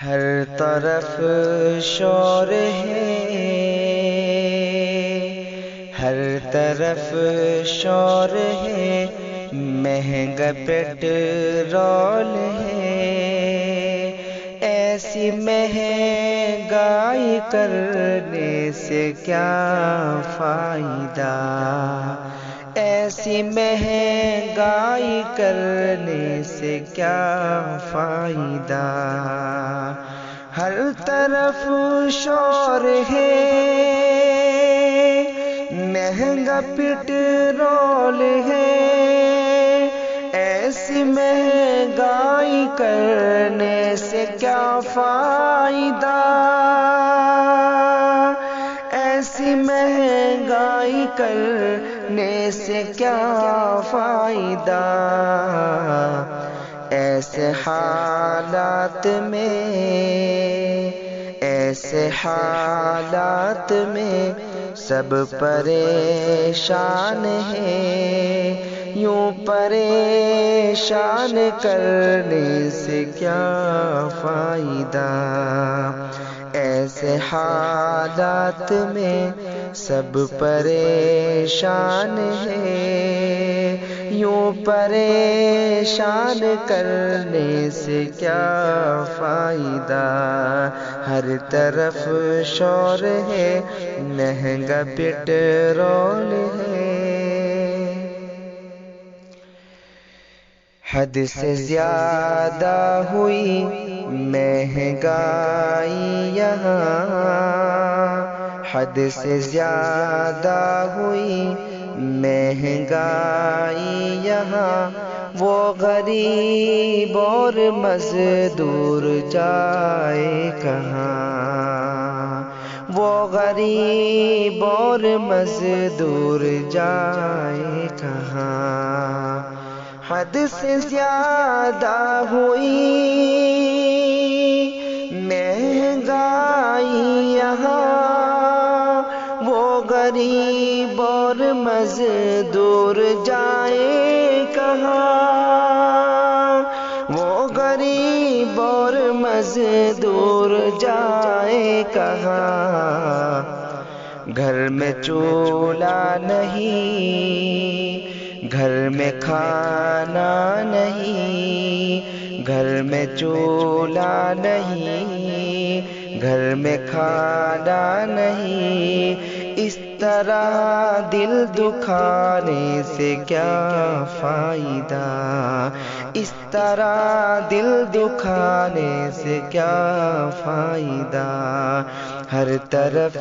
ہر طرف شور ہے، ہر طرف شور ہے، مہنگا پیٹرول ہے۔ ایسی مہنگائی کرنے سے کیا فائدہ، ایسی مہنگائی کرنے سے کیا فائدہ۔ ہر طرف شور ہے، مہنگا پیٹرول ہے۔ ایسی مہنگائی کرنے سے کیا فائدہ، ایسی مہنگائی کرنے سے کیا فائدہ۔ ایسے حالات میں، ایسے حالات میں سب پریشان ہیں۔ یوں پریشان کرنے سے کیا فائدہ، ایسے حالات میں سب پریشان ہیں۔ یوں پریشان کرنے سے کیا فائدہ۔ ہر طرف شور ہے، مہنگا پیٹرول ہے۔ حد سے زیادہ ہوئی مہنگائی یہاں، حد سے زیادہ ہوئی مہنگائی یہاں۔ وہ غریب اور مزدور جائے کہاں، وہ غریب اور مزدور جائے کہاں۔ حد سے زیادہ ہوئی مہنگائی یہاں، وہ غریب اور مزدور جائے کہاں، وہ غریب اور مزدور جائے کہاں۔ گھر میں چولہا نہیں، گھر میں کھانا نہیں، گھر میں چولہا نہیں، گھر میں کھانا نہیں۔ اس طرح دل دکھانے سے کیا فائدہ، اس طرح دل دکھانے سے کیا فائدہ۔ ہر طرف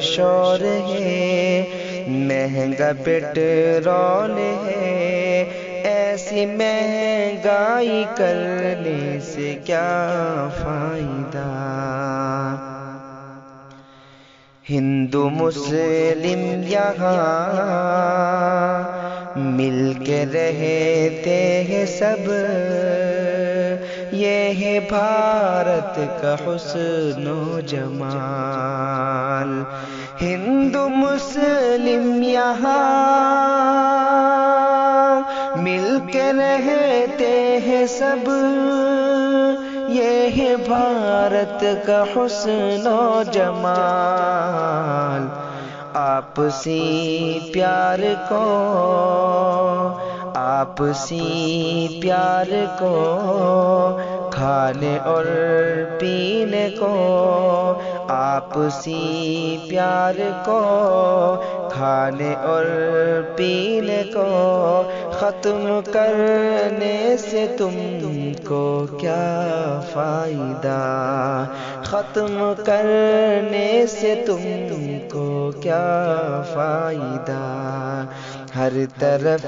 شور ہے، مہنگا پیٹرول ہے۔ ایسی مہنگائی کرنے سے کیا فائدہ۔ ہندو مسلم یہاں مل کے رہتے ہیں سب، یہ ہے بھارت کا حسن و جمال۔ ہندو مسلم یہاں مل کے رہتے ہیں سب، یہ ہے بھارت کا حسن و جمال۔ آپسی پیار کو، آپسی پیار کو، کھانے اور پینے کو، آپسی پیار کو، کھانے اور پینے کو ختم کرنے سے تم کو کیا فائدہ، ختم کرنے سے تم کو کیا فائدہ۔ ہر طرف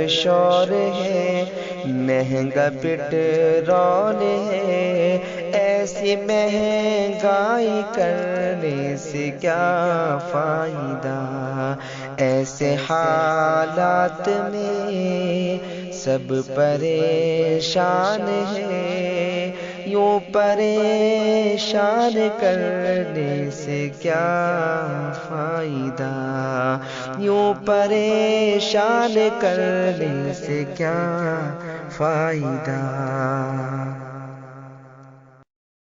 شور ہے، مہنگا پیٹرول ہے۔ ایسی مہنگائی کرنے سے کیا فائدہ، ایسے حالات میں سب پریشان ہیں۔ یوں پریشان کرنے سے کیا فائدہ، یوں پریشان کرنے سے کیا فائدہ۔